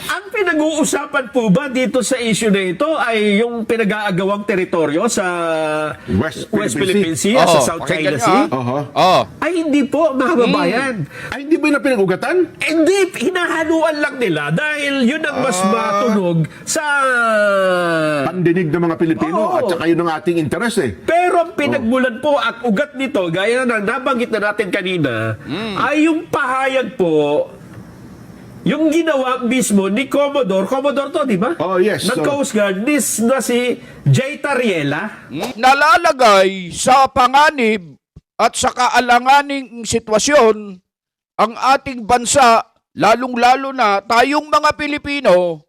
Ang pinag-uusapan po ba dito sa issue na ito ay yung pinag-aagawang teritoryo sa West Philippine Philippine Sea, sa Oo, South China pakinggan nyo, Sea? Oho. Oh. Ay hindi po, mga kababayan. Ay, hindi ba na pinag-ugatan? Hindi, hinahaluan lang nila dahil yun ang mas matunog sa... Pandinig ng mga Pilipino Oo. at saka yun ang ating interes eh. Pero ang pinagmulan po at ugat nito, gaya na nabanggit na natin kanina, ay yung pahayag po, yung ginawa mismo ni Commodore to, di ba? Oh, yes. Ng Coast Guard, na si Jay Tariela. Nalalagay sa panganib at sa kaalanganing sitwasyon ang ating bansa, lalong-lalo na tayong mga Pilipino,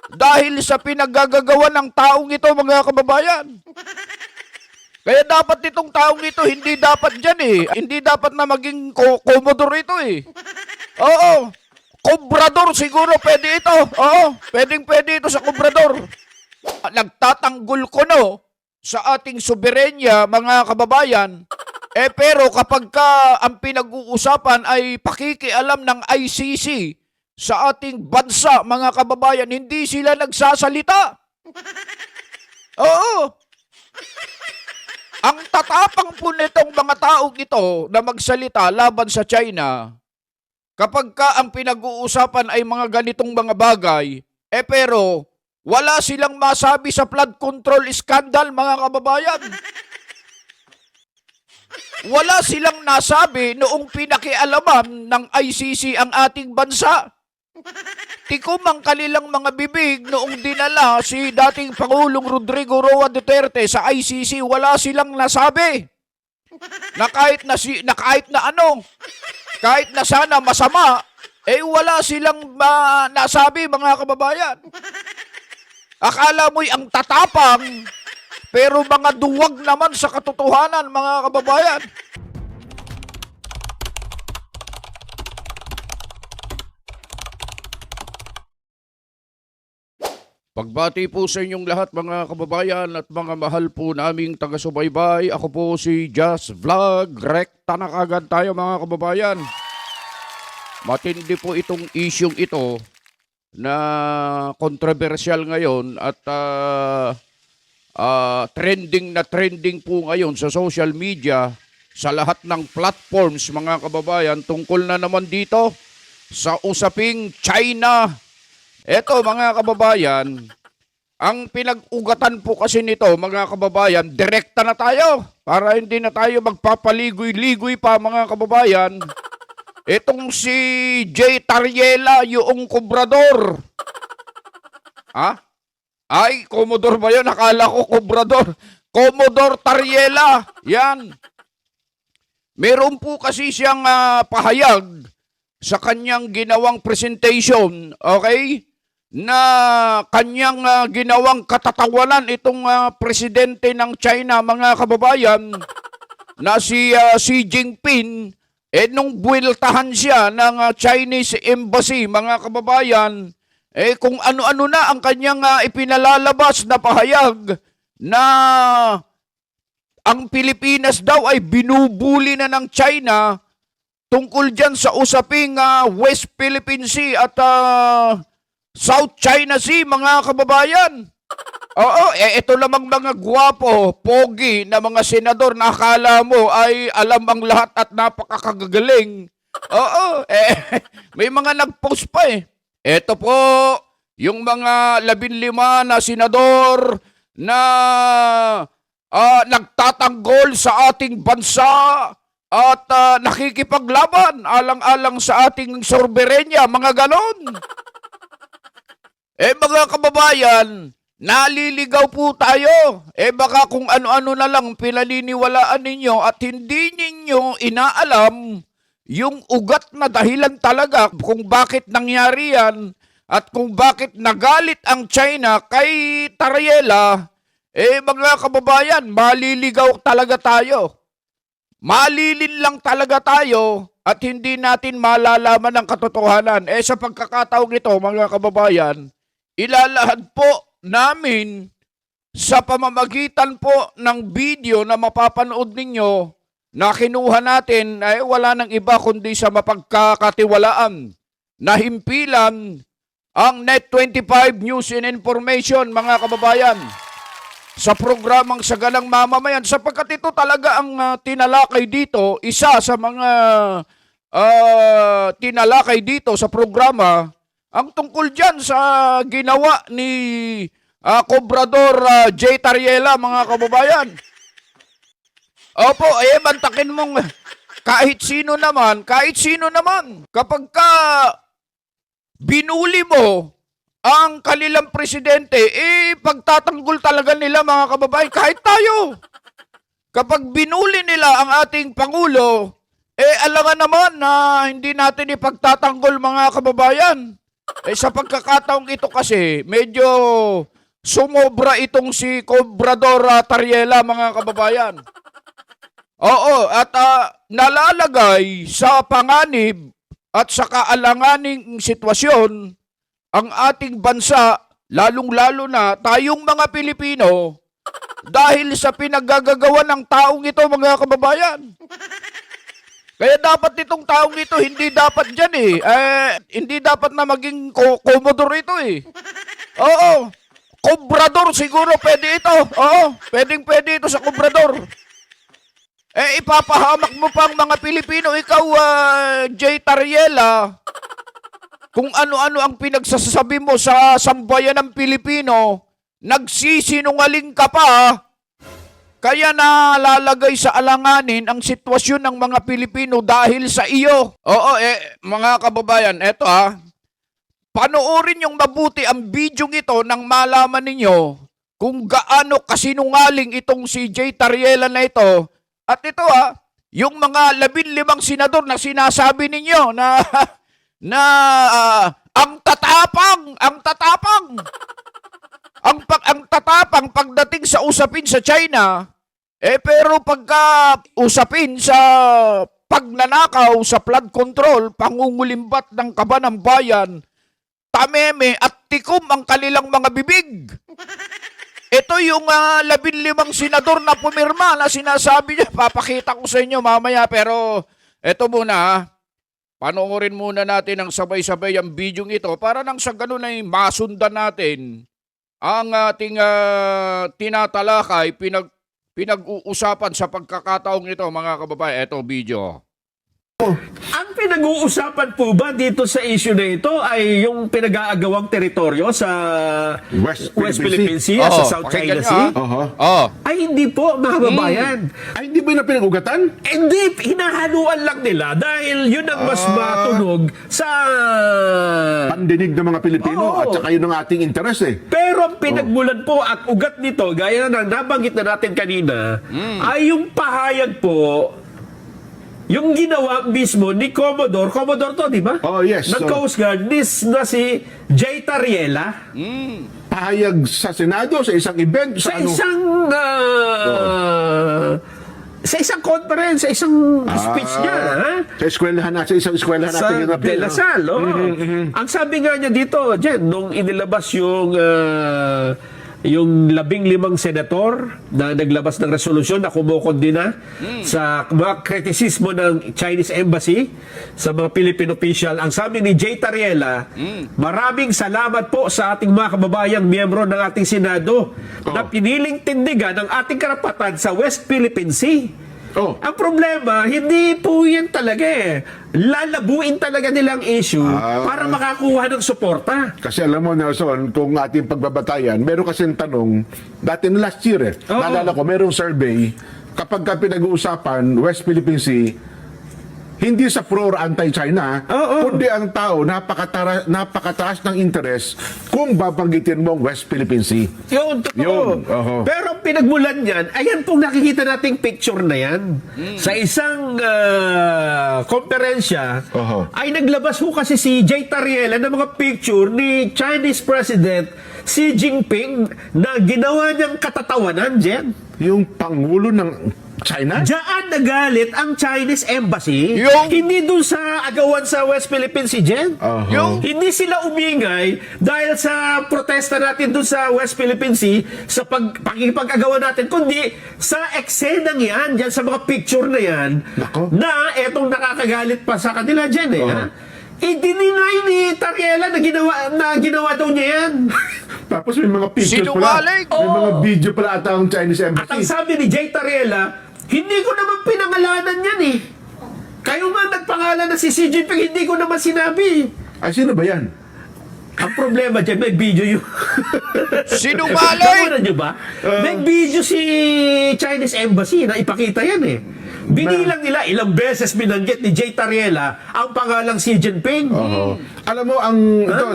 dahil sa pinaggagawa ng taong ito, mga kababayan. Kaya dapat itong taong ito, hindi dapat dyan eh. Hindi dapat na maging Commodore ito eh. Oo. Kobrador siguro pwede ito. Oo. Pwedeng-pwede ito sa Kobrador. Nagtatanggol ko no sa ating soberenya, mga kababayan. Pero kapag ang pinag-uusapan ay pakikialam ng ICC sa ating bansa, mga kababayan, hindi sila nagsasalita. Oo. Ang tatapang po nitong mga taong ito na magsalita laban sa China, kapag ang pinag-uusapan ay mga ganitong mga bagay, pero wala silang masabi sa flood control scandal, mga kababayan. Wala silang nasabi noong pinakialaman ng ICC ang ating bansa. Tikom ang kanilang mga bibig noong dinala si dating Pangulong Rodrigo Roa Duterte sa ICC, wala silang nasabi. Na kahit na sana masama, wala silang nasabi, mga kababayan. Akala mo'y ang tatapang, pero mga duwag naman sa katotohanan, mga kababayan. Pagbati po sa inyong lahat, mga kababayan at mga mahal po naming taga-subaybay. Ako po si Just Vlog. Rekta na kagad tayo, mga kababayan. Matindi po itong isyong ito na kontrobersyal ngayon at trending na trending po ngayon sa social media, sa lahat ng platforms, mga kababayan, tungkol na naman dito sa usaping China. Eto, mga kababayan, ang pinag-ugatan po kasi nito, mga kababayan, direkta na tayo para hindi na tayo magpapaligoy-ligoy pa, mga kababayan. Etong si Jay Tariela, yung Kobrador. Ha? Ay, Commodore ba yun? Nakala ko Kobrador. Commodore Tariela. Yan. Meron po kasi siyang pahayag sa kanyang ginawang presentation, okay? Na kanyang ginawang katatawanan itong presidente ng China, mga kababayan, na si Xi Jinping, nung buweltahan siya ng Chinese Embassy, mga kababayan, kung ano-ano na ang kanyang ipinalalabas na pahayag na ang Pilipinas daw ay binubuli na ng China tungkol dyan sa usaping West Philippine Sea at South China Sea, mga kababayan. Oo, ito lamang mga gwapo, pogi na mga senador na akala mo ay alam ang lahat at napakakagaling. Oo, may mga nag-post pa eh. Ito po, yung mga 15 na senador na nagtatanggol sa ating bansa at nakikipaglaban alang-alang sa ating soberenya, mga ganon. Mga kababayan, naliligaw po tayo. Baka kung ano-ano na lang pinaniniwalaan ninyo at hindi ninyo inaalam yung ugat na dahilan talaga kung bakit nangyari yan at kung bakit nagalit ang China kay Tariela. Mga kababayan, maliligaw talaga tayo. Malilin lang talaga tayo at hindi natin malalaman ang katotohanan. Sa pagkakataong ito, mga kababayan, ilalahad po namin sa pamamagitan po ng video na mapapanood ninyo na kinuha natin ay wala nang iba kundi sa mapagkakatiwalaan na himpilan ang Net25 News and Information, mga kababayan, sa programang Sagalang Mamamayan, sapagkat ito talaga ang tinalakay dito, isa sa mga tinalakay dito sa programa, ang tungkol dyan sa ginawa ni Kobrador J. Tariela, mga kababayan. Opo, bantakin mong kahit sino naman, kapag ka binuli mo ang kanilang presidente, pagtatanggol talaga nila, mga kababayan, kahit tayo. Kapag binuli nila ang ating Pangulo, alangan naman na hindi natin ipagtatanggol, mga kababayan. Sa pagkakataong ito kasi, medyo sumobra itong si Kobrador Tariela, mga kababayan. Oo, at nalalagay sa panganib at sa kaalanganing sitwasyon ang ating bansa, lalong-lalo na tayong mga Pilipino, dahil sa pinaggagawa ng taong ito, mga kababayan. Kaya dapat itong taong ito, hindi dapat dyan hindi dapat na maging komodor ito Oo, Kobrador siguro pwede ito. Oo, pwede ito sa Kobrador. Ipapahamak mo pang mga Pilipino, ikaw, J. Tariela, kung ano-ano ang pinagsasabi mo sa sambayan ng Pilipino, nagsisinungaling ka pa, kaya nalalagay sa alanganin ang sitwasyon ng mga Pilipino dahil sa iyo. Oo, mga kababayan, eto panoorin yung mabuti ang bidyong ito nang malaman ninyo kung gaano kasinungaling itong si J. Tariela na ito. At ito yung mga 15 senador na sinasabi ninyo na ang tatapang pagdating sa usapin sa China, pero pagka usapin sa pagnanakaw, sa flood control, pangungulimbat ng kaba ng bayan, tameme at tikom ang kanilang mga bibig. Ito yung 15 senador na pumirma na sinasabi niya. Papakita ko sa inyo mamaya, pero ito muna, panoorin muna natin ang sabay-sabay ang bidyong ito para nang sa ganun ay masundan natin ang ating tinatalakay, pinag-uusapan sa pagkakataong ito, mga kababayan. Ito video. Ang pinag-uusapan po ba dito sa issue na ito ay yung pinag-aagawang teritoryo sa West Philippine Sea, Oo, sa South pakinggan China Sea? nyo, Ay hindi po, mga kababayan. Ay, hindi ba na pinag-ugatan? Hindi, hinahaluan lang nila dahil yun ang mas matunog sa... Pandinig ng mga Pilipino Oo. at saka yun ang ating interes Pero ang pinagmulan po at ugat nito, gaya na nabanggit na natin kanina, ay yung pahayag po, yung ginawa mismo ni Commodore to, di ba? Oh, yes. Ng Coast Guard, na si J. Tariela. Pahayag sa Senado, sa isang event, Sa ano? isang conference, sa isang speech niya, ha? Sa isang eskwelahan Sa natin De La Salle, Ang sabi nga niya dito, Jen, nung inilabas yung 15 senator na naglabas ng resolusyon na kumukondena sa mga kritisismo ng Chinese Embassy sa mga Philippine official. Ang sabi ni J. Tariela, maraming salamat po sa ating mga kababayang miyembro ng ating Senado na piniling tindigan ang ating karapatan sa West Philippine Sea. Ang problema, hindi po yan talaga lalabuin talaga nilang issue para makakuha ng suporta. Kasi alam mo, Nelson, kung ating pagbabatayan, meron kasing tanong, dati last year naalala ko, merong survey, kapag ka pinag-uusapan, West Philippine Sea, hindi sa pro or anti-China, kundi ang tao, napakataas ng interest kung babanggitin mo ang West Philippine Sea. Yun, totoo. Yun, Pero ang pinagmulan niyan, ayan pong nakikita nating picture na yan. Sa isang konferensya, ay naglabas ho kasi si J. Tariela ng mga picture ni Chinese President Xi Jinping na ginawa niyang katatawanan, Jen. Yung Pangulo ng China? Diyan nagalit ang Chinese Embassy. Yung- Hindi dun sa agawan sa West Philippine Sea, Jen. Yung- Hindi sila umingay dahil sa protesta natin dun sa West Philippine Sea, sa pakikipag-agawan natin, kundi sa eksenang yan, dyan sa mga picture na yan, Nako. na etong nakakagalit pa sa kanila, Jen. Ha? I-deny ni Tariela na ginawa daw niya yan. Tapos may mga pictures pala. Sinungaling! May mga video pala ata ang Chinese At ang Embassy. sabi ni Jay Tariela, hindi ko naman pinangalanan yan eh. Kayo nga nagpangalan na si Xi Jinping, hindi ko naman sinabi. Ay, sino ba yan? Ang problema dyan, may video yun. Sinungaling! Nakuha nyo ba? May video si Chinese Embassy na ipakita yan eh. Binilang nila, ilang beses binanggit ni Jay Tariela ang pangalang Xi Jinping. Oo. Alam mo, ito,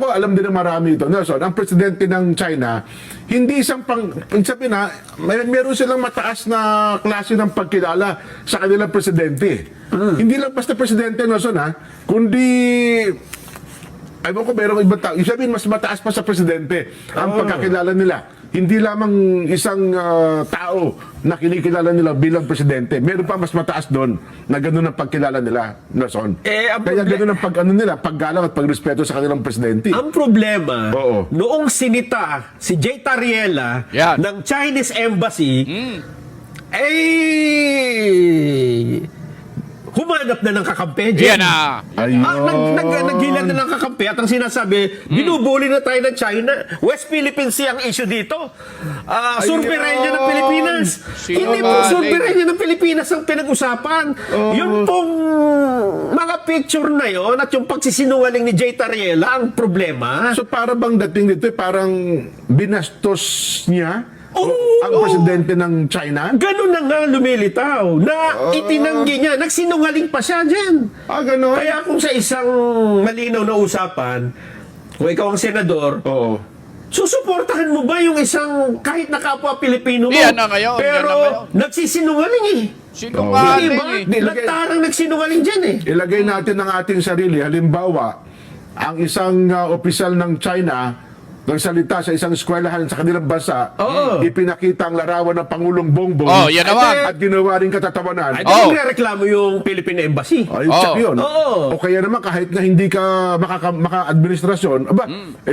alam din ng marami ito, Nelson, ang presidente ng China, hindi isang sabi na, meron silang mataas na klase ng pagkilala sa kanilang presidente. Hindi lang basta presidente, Nelson, ha, kundi ayaw ko, merong ibang tao. Yung sabihin, mas mataas pa sa presidente ang pagkakilala nila. Hindi lamang isang tao na kinikilala nila bilang presidente. Meron pa mas mataas doon na gano'n ang pagkilala nila, Nelson. Kaya gano'n ang paggalang at pagrespeto sa kanilang presidente. Ang problema, Oo. noong sinita si Jay Tariela Yan. ng Chinese Embassy, humanap na ng kakampi. Yan na! Ayun. Naghilan na ng kakampi at ang sinasabi, binubuli na tayo ng China. West Philippine Sea ang issue dito. Surberenya ng Pilipinas. Sino Hindi po ba? surberenya ng Pilipinas ang pinag-usapan. Yung pong mga picture na yon at yung pagsisinungaling ni Jay Tariela ang problema. So para bang dating dito, parang binastos niya ang presidente ng China? Ganun na nga lumilitaw na itinanggi niya. Nagsinungaling pa siya dyan. Gano'n? Kaya kung sa isang malinaw na usapan, kung ikaw ang senador, Oo. susuportahan mo ba yung isang kahit na kapwa Pilipino mo? Yan na ngayon, Pero yan na ngayon. nagsisinungaling eh. Sinungaling Diba? eh. Nagtarang nagsinungaling dyan eh. Ilagay natin ang ating sarili. Halimbawa, ang isang opisyal ng China nagsalita sa isang eskwelahan sa kanilang bansa, Oo. ipinakita ang larawan ng Pangulong Bongbong Oh, yan naman. at ginawa rin katatawanan. Ay, Oh. nagre-reklamo yung Philippine Embassy. Ay, check yun. Oo. O kaya naman kahit na hindi ka maka-administrasyon,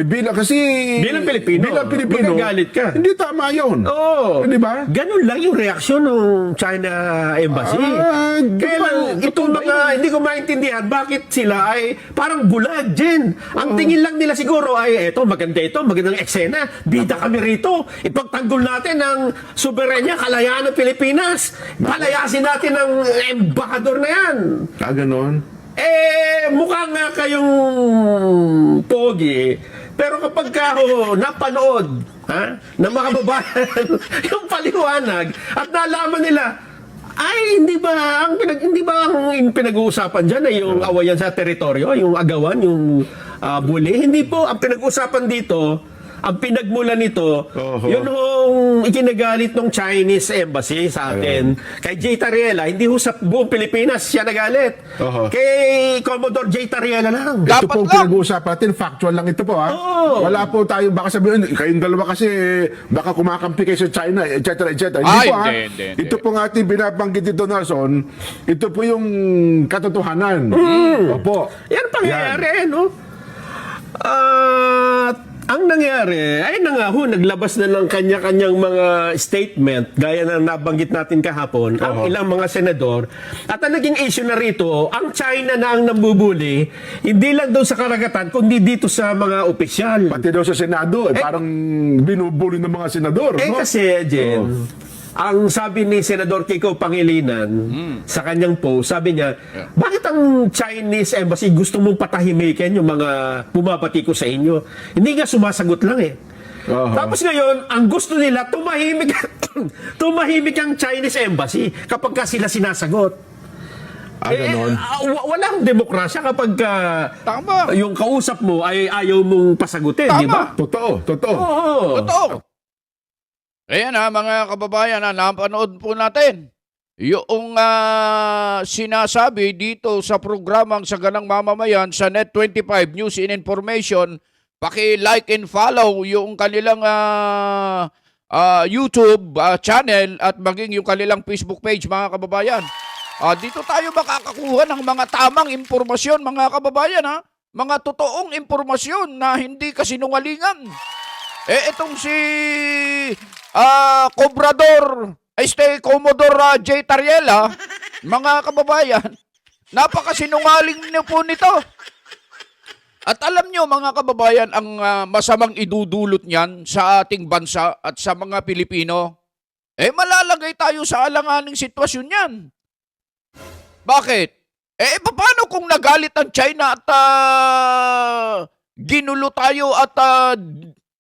bilang kasi Bilang Pilipino, magagalit ka. hindi tama yun. Oo. Di ba? Ganun lang yung reaksyon ng China Embassy. Kaya lang, itong mga, hindi ko maintindihan bakit sila ay parang bulag din. Ang tingin lang nila siguro ay, eto, maganda ito, magandang eksena. Bida kami rito. Ipagtanggol natin ang soberenya, kalayaan ng Pilipinas. Palayasin natin ang embahador na yan. Ganon. Mukha nga kayong pogi. Pero kapag ka napanood ng mga babayan yung paliwanag at nalaman nila, ay hindi ba ang pinag-uusapan diyan ay yung awayan sa teritoryo, yung agawan, yung bully? Hindi po, ang pinag-uusapan dito, ang pinagmulan nito, yun yung ikinagalit ng Chinese Embassy sa atin. Kay Jay Tariela, hindi ho sa buong Pilipinas siya nagalit. Kay Commodore Jay Tariela lang. Ito Dapat po lang. pinag-uusapan natin, factual lang ito po ha. Oo. Wala po tayo, baka sabihin, kayong dalawa kasi baka kumakampi kayo sa China, etc. etc. Hindi Ay, po ha. hindi. Ito po nga ating binabanggit dito, Nelson. Ito po yung katotohanan. Opo. Yan ang pangyayari, no? Ang nangyari, ay na nga ho, naglabas na ng kanya-kanyang mga statement, gaya na nabanggit natin kahapon, ang ilang mga senador. At ang naging issue na rito, ang China na ang nambubuli, hindi lang daw sa karagatan, kundi dito sa mga opisyal. Pati daw sa Senado, parang binubuli ng mga senador. no? Kasi, Jen, ang sabi ni Senador Kiko Pangilinan sa kanyang post, sabi niya, bakit ang Chinese Embassy gusto mong patahimikin yung mga bumabati ko sa inyo? Hindi nga sumasagot lang eh. Tapos ngayon, ang gusto nila, tumahimik, tumahimik ang Chinese Embassy kapag ka sila sinasagot. Ganon. Walang demokrasya kapag Tama. yung kausap mo ay ayaw mong pasagutin, Tama. di ba? Totoo. Oo. Totoo. Ayan mga kababayan, napanood po natin yung sinasabi dito sa programang Saganang Mamamayan sa Net25 News and Information. Paki-like and follow yung kanilang YouTube channel at maging yung kanilang Facebook page, mga kababayan. Dito tayo makakakuha ng mga tamang impormasyon, mga kababayan, ha? Mga totoong impormasyon na hindi kasinungalingan. Itong si Commodore Jay Tariela, mga kababayan, Napakasinungaling niyo po nito. At alam nyo mga kababayan, ang masamang idudulot niyan sa ating bansa at sa mga Pilipino, malalagay tayo sa alanganing sitwasyon yan. Bakit? Paano kung nagalit ang China at ginulo tayo at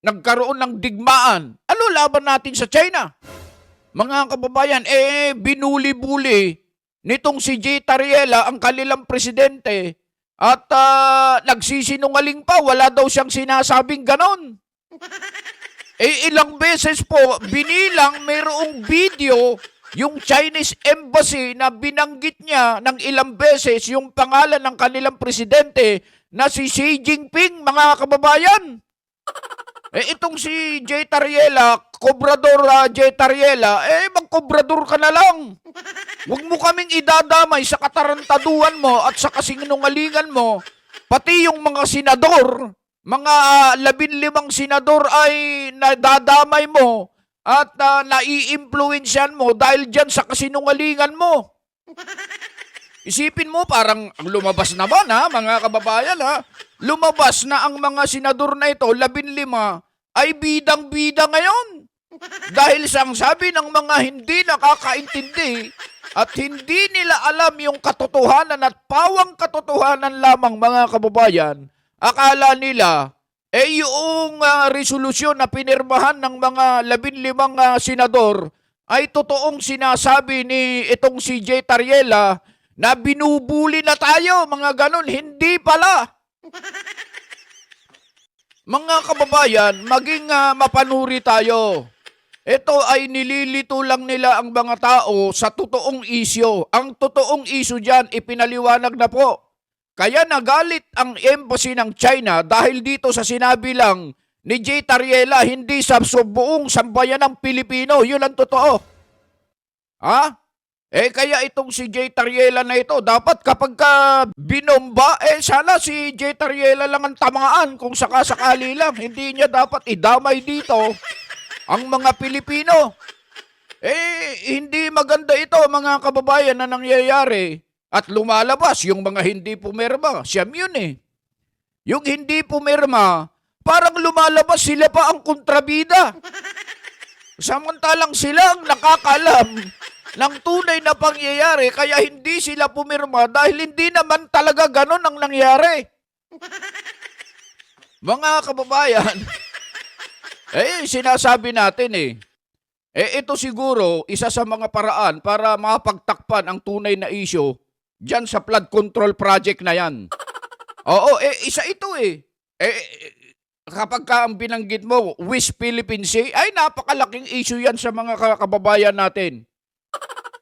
nagkaroon ng digmaan? Ano laban natin sa China? Mga kababayan, binuli-buli nitong si J. Tariela ang kanilang presidente at nagsisinungaling pa, wala daw siyang sinasabing ganon. Ilang beses po, binilang mayroong video yung Chinese Embassy na binanggit niya ng ilang beses yung pangalan ng kanilang presidente na si Xi Jinping, mga kababayan. Itong si J. Tariela, Kobrador J. Tariela, magkobrador ka na lang. Huwag mo kaming idadamay sa katarantaduhan mo at sa kasinungalingan mo. Pati yung mga senador, mga 15 senador ay nadadamay mo at nai-influensyan mo dahil dyan sa kasinungalingan mo. Isipin mo, parang ang lumabas naman mga kababayan lumabas na ang mga senador na ito, 15, ay bidang-bida ngayon. Dahil sa ang sabi ng mga hindi nakakaintindi at hindi nila alam yung katotohanan at pawang katotohanan lamang mga kababayan, akala nila, yung resolusyon na pinirmahan ng mga 15 senador ay totoong sinasabi ni itong si J. Tariela na binubuli na tayo, mga ganon. Hindi pala. Mga kababayan, maging mapanuri tayo. Ito ay nililito lang nila ang mga tao sa totoong isyo. Ang totoong isyo dyan, ipinaliwanag na po. Kaya nagalit ang embassy ng China dahil dito sa sinabi lang ni J. Tariela, hindi sa buong sambayan ng Pilipino. Yun ang totoo. Kaya itong si J. Tariela na ito, dapat kapag binomba, sana si J. Tariela lang ang tamaan kung sakasakali lang. Hindi niya dapat idamay dito ang mga Pilipino. Hindi maganda ito, mga kababayan, na nangyayari. At lumalabas yung mga hindi pumirma. Siyam yun Yung hindi pumirma, parang lumalabas sila pa ang kontrabida. Samantalang sila ang nakakalam ng tunay na pangyayari, kaya hindi sila pumirma dahil hindi naman talaga ganon ang nangyari. Mga kababayan, sinasabi natin ito siguro isa sa mga paraan para mapagtakpan ang tunay na isyu dyan sa flood control project na yan. Oo, isa ito kapag ang binanggit mo, West Philippine Sea, ay napakalaking issue yan sa mga kababayan natin.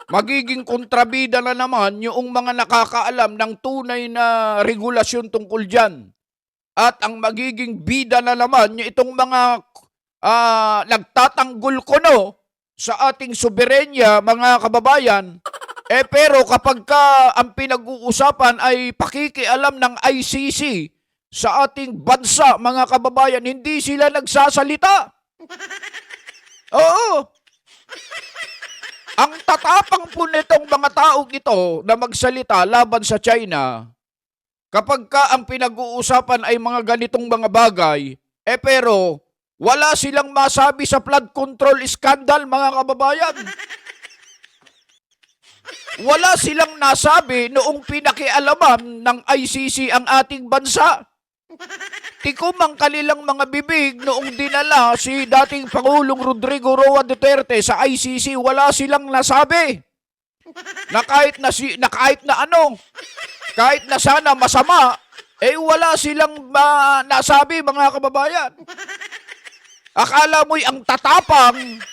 Magiging kontrabida na naman yung mga nakakaalam ng tunay na regulasyon tungkol dyan. At ang magiging bida na naman yung itong mga nagtatanggol kuno sa ating soberenya, mga kababayan. Pero kapag ang pinag-uusapan ay pakikialam ng ICC sa ating bansa, mga kababayan, hindi sila nagsasalita. Oo. Ang tatapang po nitong mga taong ito na magsalita laban sa China, kapag ang pinag-uusapan ay mga ganitong mga bagay, pero wala silang masabi sa flood control scandal, mga kababayan. Wala silang nasabi noong pinakialaman ng ICC ang ating bansa. Tikom ang kanilang mga bibig noong dinala si dating Pangulong Rodrigo Roa Duterte sa ICC, wala silang nasabi. Na kahit na sana masama, wala silang nasabi, mga kababayan. Akala mo'y ang tatapang,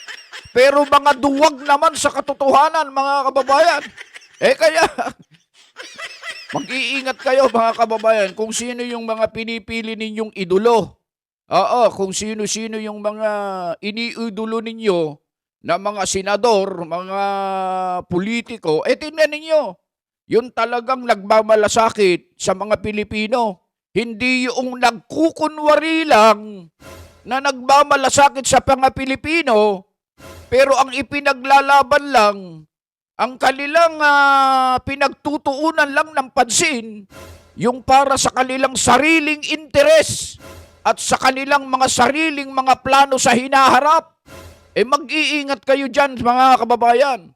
pero mga duwag naman sa katotohanan, mga kababayan. Kaya mag-iingat kayo, mga kababayan, kung sino yung mga pinipili ninyong idolo. Kung sino-sino yung mga iniidolo ninyo na mga senador, mga politiko, tingnan ninyo, yun talagang nagmamalasakit sa mga Pilipino. Hindi yung nagkukunwari lang na nagmamalasakit sa mga Pilipino, pero ang ipinaglalaban lang ang kanilang pinagtutuunan lang ng pansin, yung para sa kanilang sariling interes at sa kanilang mga sariling mga plano sa hinaharap. Mag-iingat kayo dyan, mga kababayan.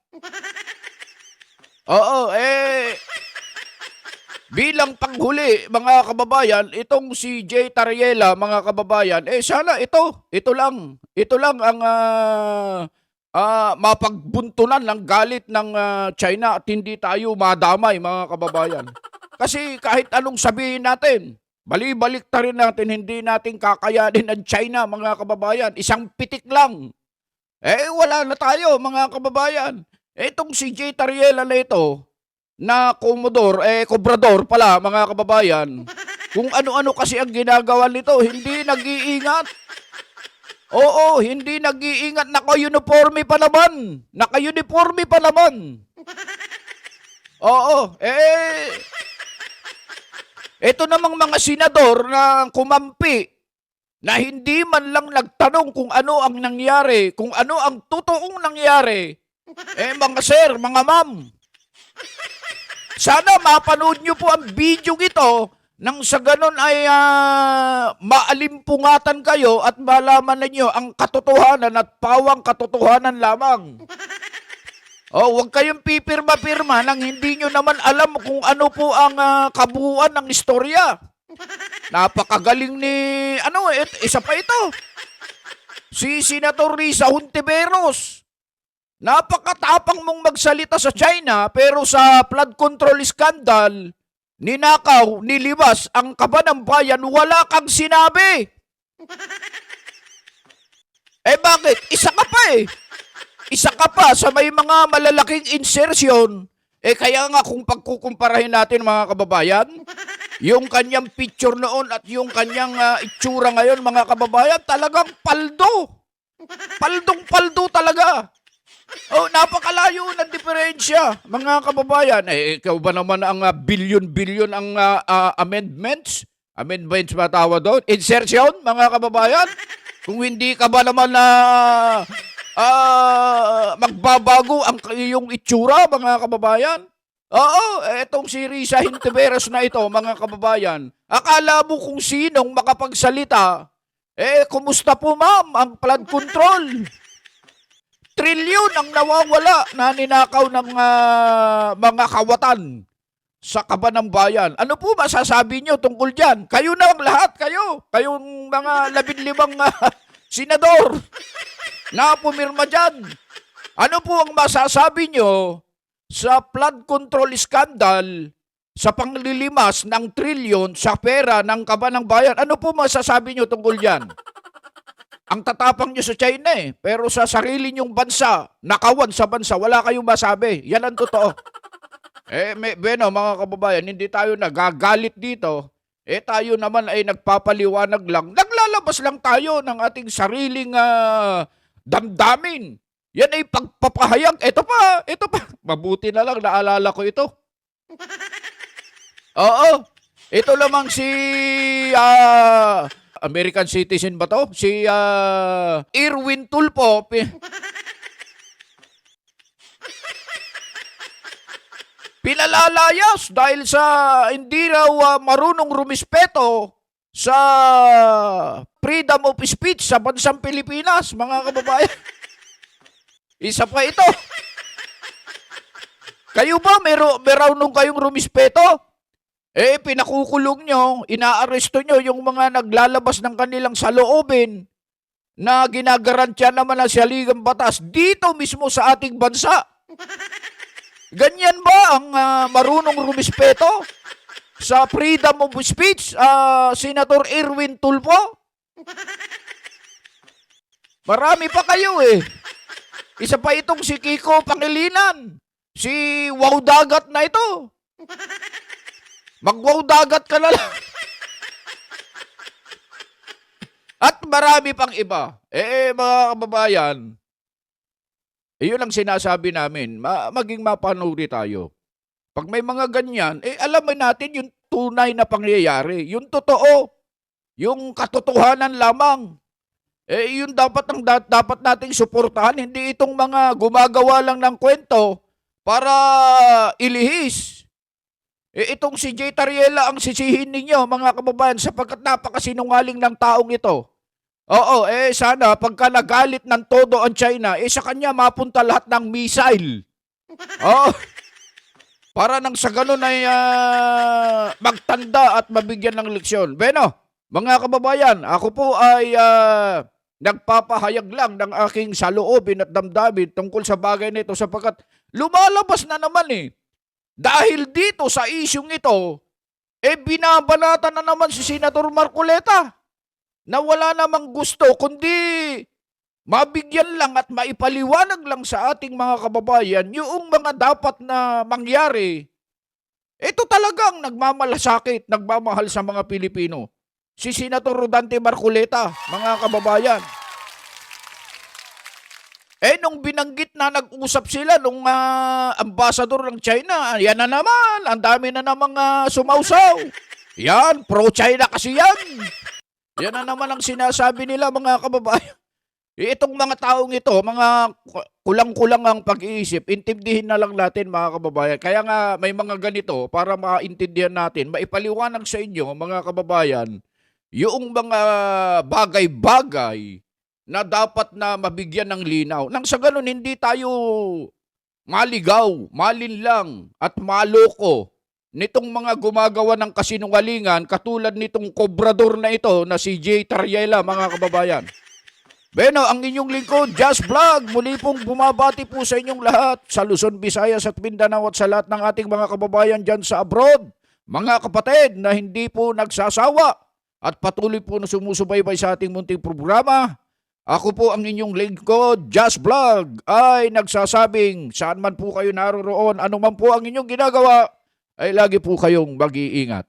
Oo, bilang panghuli, mga kababayan, itong si Jay Tariela, mga kababayan, sana ito lang ang mapagbuntunan ng galit ng China at hindi tayo madamay, mga kababayan. Kasi kahit anong sabihin natin, bali-balik ta rin natin, hindi natin kakayanin ang China, mga kababayan. Isang pitik lang. Wala na tayo, mga kababayan. Itong si Jay Tariela na ito, na kobrador pala, mga kababayan, kung ano-ano kasi ang ginagawa nito, hindi nag-iingat. Oo, hindi nag-iingat. Naka-uniforme pa naman. Naka-uniforme pa naman. Oo, ito namang mga senador na kumampi na hindi man lang nagtanong kung ano ang nangyari, kung ano ang totoong nangyari. Mga sir, mga ma'am, sana mapanood nyo po ang video ito nang sa ganon ay maalimpungatan kayo at malaman ninyo ang katotohanan at pawang katotohanan lamang. Huwag kayong pipirma-pirma nang hindi nyo naman alam kung ano po ang kabuuan ng istorya. Napakagaling ni, isa pa ito. Si Senator Risa Hontiveros. Napakatapang mong magsalita sa China, pero sa flood control scandal, ninakaw, niliwas ang kaban ng bayan, wala kang sinabi. Bakit? Isa ka pa Isa ka pa sa may mga malalaking insertion. Kaya nga kung pagkukumparahin natin, mga kababayan, yung kanyang picture noon at yung kanyang itsura ngayon, mga kababayan, talagang paldo. Paldong-paldo talaga. Napakalayo ng diferensya, mga kababayan. Ikaw ba naman ang billion-billion ang amendments? Amendments ba tawag doon? Insertion, mga kababayan? Kung hindi ka ba naman magbabago ang iyong itsura, mga kababayan? Etong si Risa Hontiveros na ito, mga kababayan. Akala mo kung sinong makapagsalita, kumusta po ma'am ang flood control? Trilyon ang nawawala na ninakaw ng mga kawatan sa kaban ng bayan. Ano po masasabi nyo tungkol dyan? Kayo na ang lahat, kayong mga 15 senador na pumirma dyan. Ano po ang masasabi nyo sa flood control scandal, sa panglilimas ng trilyon sa pera ng kaban ng bayan? Ano po masasabi nyo tungkol dyan? Ang tatapang nyo sa China pero sa sarili nyong bansa, nakawan sa bansa, wala kayong masabi. Yan ang totoo. Mga kababayan, hindi tayo nagagalit dito. Tayo naman ay nagpapaliwanag lang. Naglalabas lang tayo ng ating sariling damdamin. Yan ay pagpapahayag. Ito pa. Mabuti na lang, naalala ko ito. Ito lamang si American citizen ba to? Si Erwin Tulfo. Pinalalayas dahil sa hindi raw marunong rumispeto sa freedom of speech sa bansang Pilipinas, mga kababayan. Isa pa ito. Kayo ba meron nung kayong rumispeto? Pinakukulong nyo, inaaresto nyo yung mga naglalabas ng kanilang saloobin na ginagarantya naman ng saligang batas dito mismo sa ating bansa. Ganyan ba ang marunong rumispeto sa freedom of speech, Senator Erwin Tulfo? Marami pa kayo Isa pa itong si Kiko Pangilinan, si Wow Dagat na ito. Mag-wow dagat ka na lang. At marami pang iba. Mga kababayan, yun ang sinasabi namin, maging mapanuri tayo. Pag may mga ganyan, alamin natin yung tunay na pangyayari, yung totoo, yung katotohanan lamang. Yun dapat nating suportahan, hindi itong mga gumagawa lang ng kwento para ilihis. Itong si Jay Tariela ang sisihin ninyo, mga kababayan, sapagkat napakasinungaling ng taong ito. Oo, sana pagka nagalit ng todo ang China, sa kanya mapunta lahat ng missile. Oo. Para nang sa ganun ay magtanda at mabigyan ng leksyon. Beno, mga kababayan, ako po ay nagpapahayag lang ng aking saloobin at damdamin tungkol sa bagay nito sapagkat lumalabas na naman Dahil dito sa isyong ito, binabalata na naman si Senator Marcoleta na wala namang gusto kundi mabigyan lang at maipaliwanag lang sa ating mga kababayan yung mga dapat na mangyari. Ito talagang nagmamalasakit, nagmamahal sa mga Pilipino. Si Senator Rodante Marcoleta, mga kababayan. Nung binanggit na nag-usap sila nung ambassador ng China, yan na naman, ang dami na namang sumausaw. Yan, pro-China kasi yan. Yan na naman ang sinasabi nila, mga kababayan. Itong mga taong ito, mga kulang-kulang ang pag-iisip, intindihin na lang natin, mga kababayan. Kaya nga may mga ganito para maintindihan natin, maipaliwanag sa inyo, mga kababayan, yung mga bagay-bagay na dapat na mabigyan ng linaw. Nang sa ganun, hindi tayo maligaw, malinlang at maloko nitong mga gumagawa ng kasinungalingan katulad nitong kobrador na ito na si Jay Tariela, mga kababayan. Beno, ang inyong lingkod, Just Vlog, muli pong bumabati po sa inyong lahat sa Luzon, Visayas at Mindanao at sa lahat ng ating mga kababayan dyan sa abroad. Mga kapatid na hindi po nagsasawa at patuloy po na sumusubaybay sa ating munting programa. Ako po ang inyong lingkod, Just Vlog, ay nagsasabing saan man po kayo naroroon, ano man po ang inyong ginagawa, ay lagi po kayong mag-iingat.